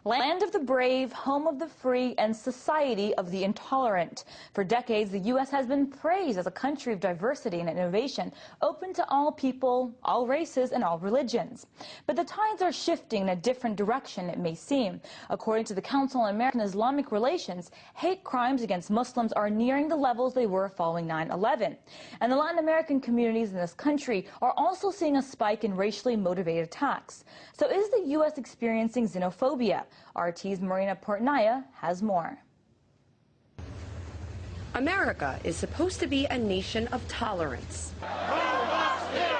Land of the brave, home of the free, and society of the intolerant. For decades, the U.S. has been praised as a country of diversity and innovation, open to all people, all races, and all religions. But the tides are shifting in a different direction, it may seem. According to the Council on American Islamic Relations, hate crimes against Muslims are nearing the levels they were following 9/11. And the Latin American communities in this country are also seeing a spike in racially motivated attacks. So is the U.S. experiencing xenophobia? RT's Marina Portnaya has more. America is supposed to be a nation of tolerance,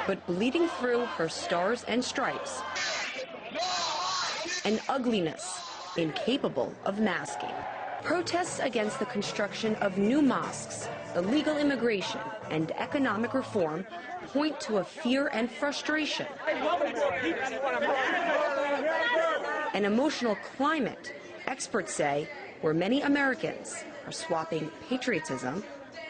but bleeding through her stars and stripes, an ugliness incapable of masking. Protests against the construction of new mosques, illegal immigration, and economic reform point to a fear and frustration, an emotional climate, experts say, where many Americans are swapping patriotism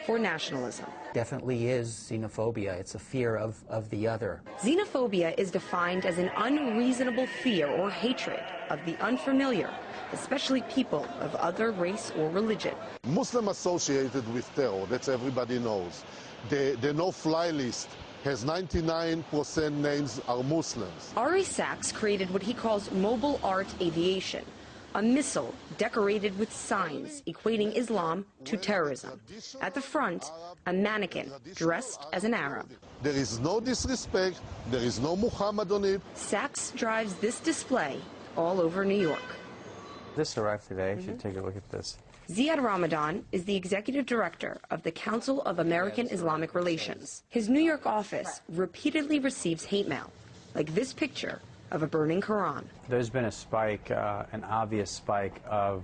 for nationalism. Definitely is xenophobia. It's a fear of the other. Xenophobia is defined as an unreasonable fear or hatred of the unfamiliar, especially people of other race or religion. Muslim associated with terror, that's everybody knows. The no-fly list has 99% names are Muslims. Ari Sachs created what he calls mobile art aviation, a missile decorated with signs equating Islam to terrorism. At the front, a mannequin dressed as an Arab. There is no disrespect, there is no Muhammad on it. Sachs drives this display all over New York. This arrived today. You should take a look at this. Zead Ramadan is the executive director of the Council of American Islamic Relations. His New York office repeatedly receives hate mail, like this picture of a burning Quran. There's been a spike, an obvious spike of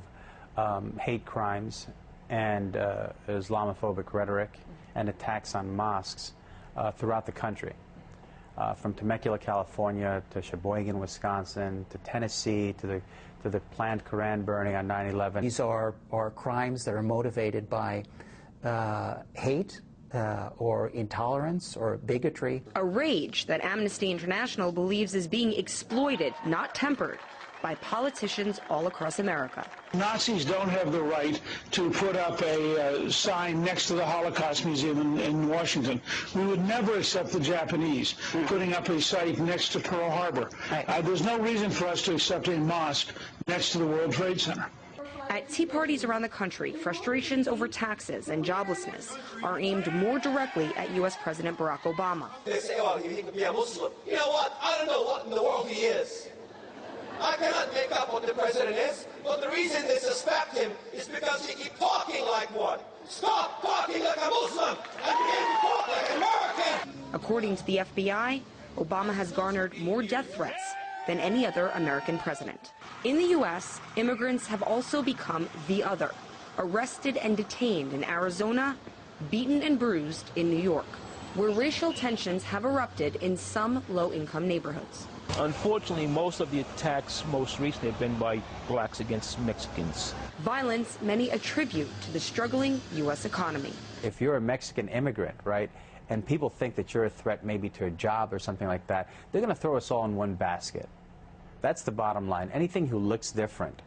hate crimes and Islamophobic rhetoric and attacks on mosques throughout the country. From Temecula, California, to Sheboygan, Wisconsin, to Tennessee, to the planned Quran burning on 9/11. These are crimes that are motivated by hate or intolerance or bigotry. A rage that Amnesty International believes is being exploited, not tempered, by politicians all across America. Nazis don't have the right to put up a sign next to the Holocaust Museum in Washington. We would never accept the Japanese putting up a site next to Pearl Harbor. There's no reason for us to accept a mosque next to the World Trade Center. At tea parties around the country, frustrations over taxes and joblessness are aimed more directly at U.S. President Barack Obama. They say, oh, he could be a Muslim. You know what? I don't know what in the world he is. I cannot make up what the president is, but the reason they suspect him is because he keeps talking like one. Stop talking like a Muslim and begin to talk like an American! According to the FBI, Obama has garnered more death threats than any other American president. In the U.S., immigrants have also become the other, arrested and detained in Arizona, beaten and bruised in New York, where racial tensions have erupted in some low-income neighborhoods. Unfortunately, most of the attacks most recently have been by blacks against Mexicans. Violence many attribute to the struggling U.S. economy. If you're a Mexican immigrant, right, and people think that you're a threat maybe to a job or something like that, they're going to throw us all in one basket. That's the bottom line. Anything who looks different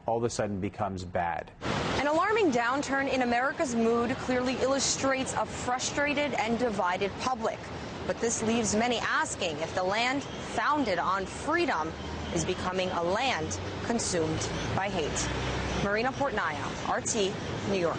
all of a sudden becomes bad. An alarming downturn in America's mood clearly illustrates a frustrated and divided public. But this leaves many asking if the land founded on freedom is becoming a land consumed by hate. Marina Portnaya, RT, New York.